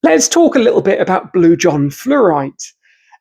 Let's talk a little bit about blue John Fluorite.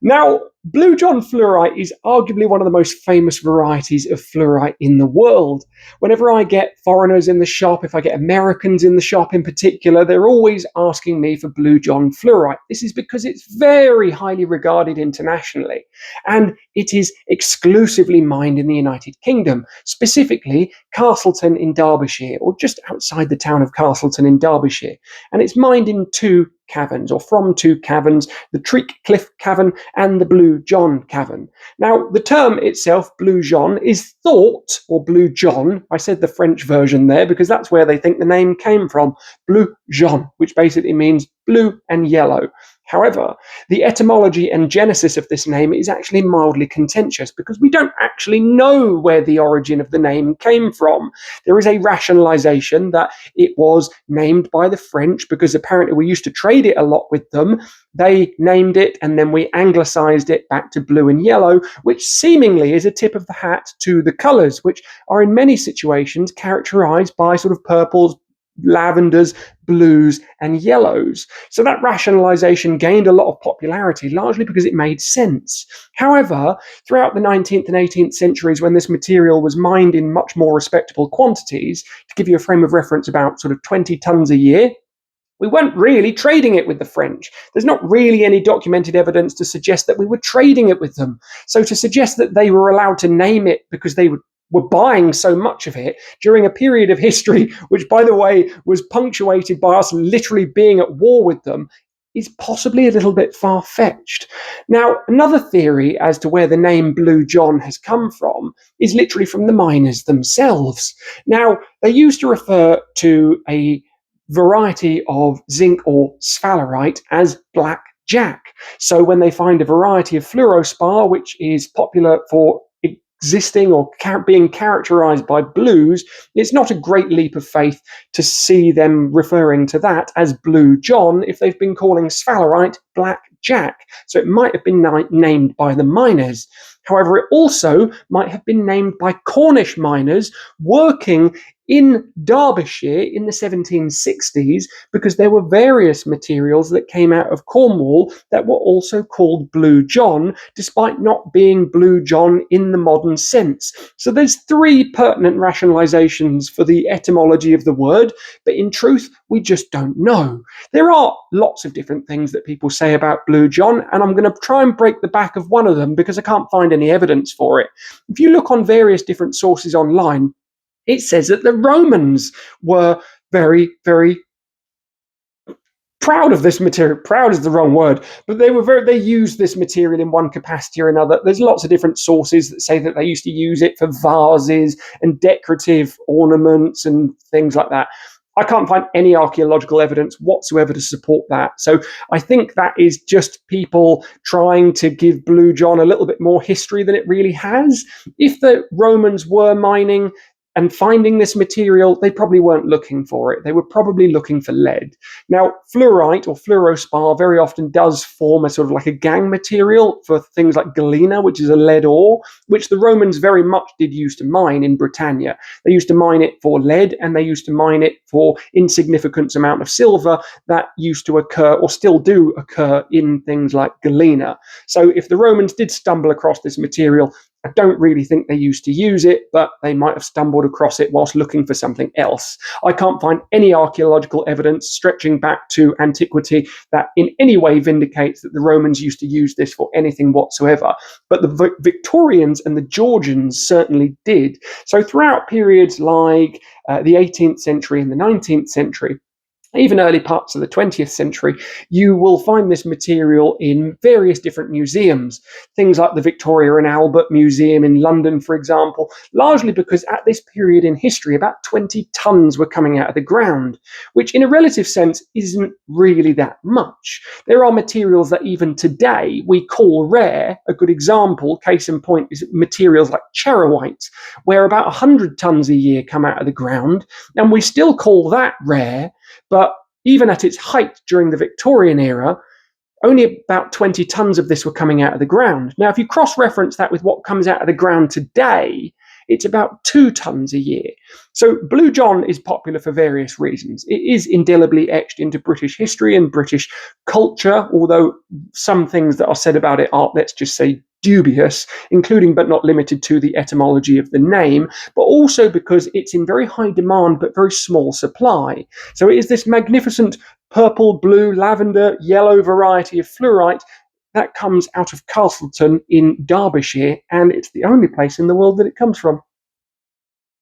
Now, blue John Fluorite is arguably one of the most famous varieties of fluorite in the world. Whenever I get foreigners in the shop, if I get Americans in the shop in particular, they're always asking me for blue John Fluorite. This is because it's very highly regarded internationally, and it is exclusively mined in the United Kingdom, specifically Castleton in Derbyshire, or just outside the town of Castleton in Derbyshire. And it's mined in two caverns, or from two caverns, the Treak Cliff Cavern and the Blue John Cavern. Now, the term itself, Blue John, is thought, or Blue John, I said the French version there because that's where they think the name came from, Blue John, which basically means blue and yellow. However, the etymology and genesis of this name is actually mildly contentious because we don't actually know where the origin of the name came from. There is a rationalization that it was named by the French because apparently we used to trade it a lot with them. They named it and then we anglicized it back to blue and yellow, which seemingly is a tip of the hat to the colors, which are in many situations characterized by sort of purples, lavenders, blues, and yellows. So that rationalization gained a lot of popularity, largely because it made sense. However, throughout the 19th and 18th centuries, when this material was mined in much more respectable quantities, to give you a frame of reference, about sort of 20 tons a year, we weren't really trading it with the French. There's not really any documented evidence to suggest that we were trading it with them. So to suggest that they were allowed to name it because they were buying so much of it during a period of history, which, by the way, was punctuated by us literally being at war with them, is possibly a little bit far-fetched. Now, another theory as to where the name Blue John has come from is literally from the miners themselves. Now, they used to refer to a variety of zinc or sphalerite as black jack. So when they find a variety of fluorospar, which is popular for existing or being characterized by blues, it's not a great leap of faith to see them referring to that as Blue John if they've been calling sphalerite black jack. So it might have been named by the miners. However, it also might have been named by Cornish miners working in Derbyshire in the 1760s because there were various materials that came out of Cornwall that were also called Blue John, despite not being Blue John in the modern sense. So there's three pertinent rationalizations for the etymology of the word, but in truth, we just don't know. There are lots of different things that people say about Blue John, and I'm going to try and break the back of one of them because I can't find any evidence for it. If you look on various different sources online, it says that the Romans were very, very proud of this material. Proud is the wrong word, but they used this material in one capacity or another. There's lots of different sources that say that they used to use it for vases and decorative ornaments and things like that. I can't find any archaeological evidence whatsoever to support that. So I think that is just people trying to give Blue John a little bit more history than it really has. If the Romans were mining and finding this material, they probably weren't looking for it. They were probably looking for lead. Now, fluorite or fluorospar very often does form a sort of like a gang material for things like galena, which is a lead ore, which the Romans very much did use to mine in Britannia. They used to mine it for lead, and they used to mine it for insignificant amount of silver that used to occur, or still do occur, in things like galena. So if the Romans did stumble across this material, I don't really think they used to use it, but they might have stumbled across it whilst looking for something else. I can't find any archaeological evidence stretching back to antiquity that in any way vindicates that the Romans used to use this for anything whatsoever. But the Victorians and the Georgians certainly did. So throughout periods like the 18th century and the 19th century, even early parts of the 20th century, you will find this material in various different museums. Things like the Victoria and Albert Museum in London, for example, largely because at this period in history, about 20 tons were coming out of the ground, which in a relative sense isn't really that much. There are materials that even today we call rare. A good example, case in point, is materials like charoite, where about 100 tons a year come out of the ground, and we still call that rare. But even at its height during the Victorian era, only about 20 tons of this were coming out of the ground. Now, if you cross-reference that with what comes out of the ground today, it's about 2 tonnes a year. So Blue John is popular for various reasons. It is indelibly etched into British history and British culture, although some things that are said about it are, let's just say, dubious, including but not limited to the etymology of the name, but also because it's in very high demand but very small supply. So it is this magnificent purple, blue, lavender, yellow variety of fluorite that comes out of Castleton in Derbyshire, and it's the only place in the world that it comes from.